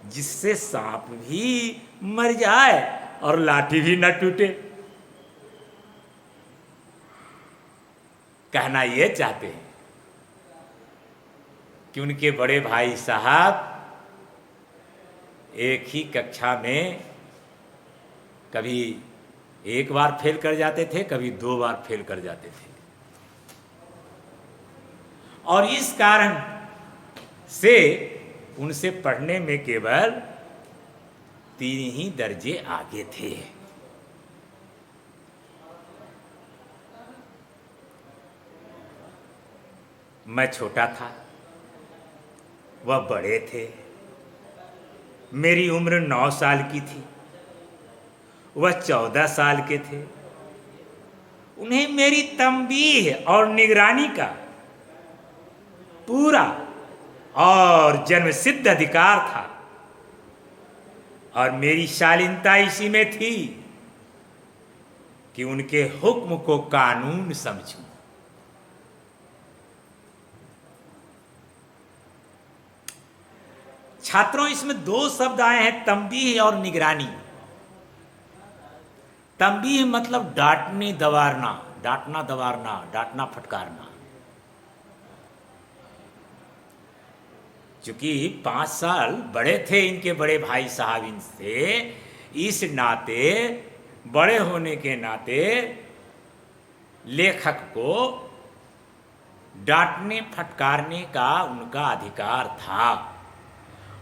जिससे सांप भी मर जाए और लाठी भी न टूटे। कहना ये चाहते हैं कि उनके बड़े भाई साहब एक ही कक्षा में कभी एक बार फेल कर जाते थे, कभी 2 बार फेल कर जाते थे, और इस कारण से उनसे पढ़ने में केवल 3 ही दर्जे आगे थे। मैं छोटा था, वह बड़े थे। मेरी उम्र 9 साल की थी, वह 14 साल के थे। उन्हें मेरी तंबीह और निगरानी का पूरा और जन्मसिद्ध अधिकार था, और मेरी शालीनता इसी में थी कि उनके हुक्म को कानून समझूं। छात्रों, इसमें 2 शब्द आए हैं, तंबीह और निगरानी। तंबीह मतलब डांटने दबारना, डांटना दबारना, डांटना फटकारना। चूंकि 5 साल बड़े थे इनके बड़े भाई साहब इनसे, इस नाते, बड़े होने के नाते लेखक को डांटने फटकारने का उनका अधिकार था।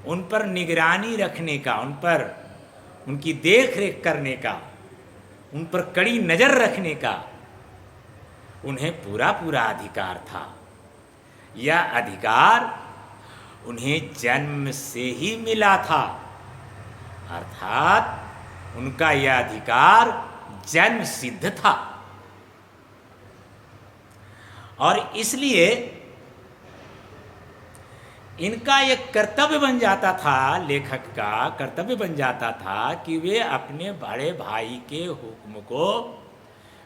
उन पर निगरानी रखने का, उन पर उनकी देख रेख करने का, उन पर कड़ी नजर रखने का उन्हें पूरा पूरा अधिकार था। यह अधिकार उन्हें जन्म से ही मिला था, अर्थात उनका यह अधिकार जन्म सिद्ध था। और इसलिए इनका एक कर्तव्य बन जाता था, लेखक का कर्तव्य बन जाता था कि वे अपने बड़े भाई के हुक्म को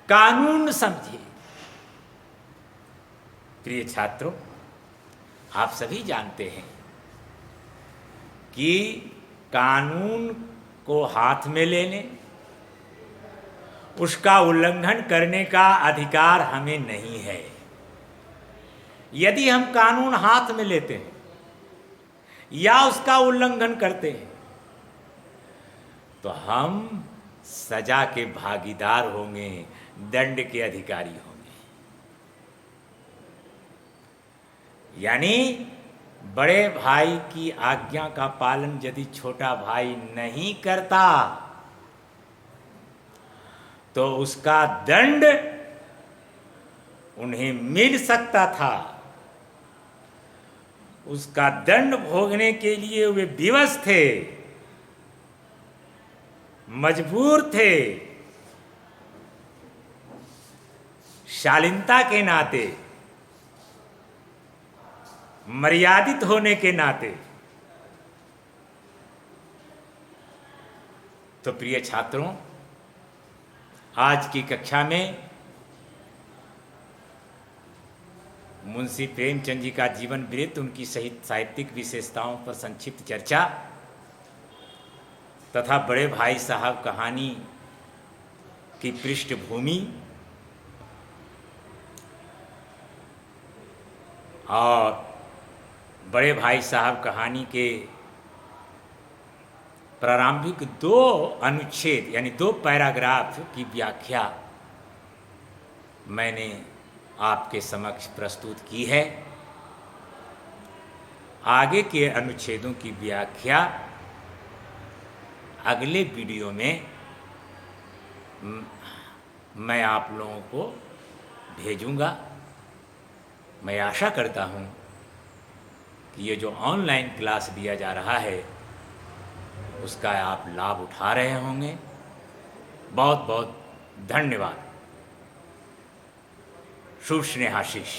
कानून समझे। प्रिय छात्रों, आप सभी जानते हैं कि कानून को हाथ में लेने, उसका उल्लंघन करने का अधिकार हमें नहीं है। यदि हम कानून हाथ में लेते हैं या उसका उल्लंघन करते हैं तो हम सजा के भागीदार होंगे, दंड के अधिकारी होंगे। यानी बड़े भाई की आज्ञा का पालन यदि छोटा भाई नहीं करता तो उसका दंड उन्हें मिल सकता था। उसका दंड भोगने के लिए वे विवश थे, मजबूर थे। शालीनता के नाते, मर्यादित होने के नाते। तो प्रिय छात्रों, आज की कक्षा में मुंशी प्रेमचंद जी का जीवन वृत्त, उनकी साहित्यिक विशेषताओं पर संक्षिप्त चर्चा तथा बड़े भाई साहब कहानी की पृष्ठभूमि और बड़े भाई साहब कहानी के प्रारंभिक 2 अनुच्छेद यानी 2 पैराग्राफ की व्याख्या मैंने आपके समक्ष प्रस्तुत की है। आगे के अनुच्छेदों की व्याख्या अगले वीडियो में मैं आप लोगों को भेजूंगा। मैं आशा करता हूं कि ये जो ऑनलाइन क्लास दिया जा रहा है उसका आप लाभ उठा रहे होंगे। बहुत बहुत धन्यवाद। शुभ स्नेहाशीष।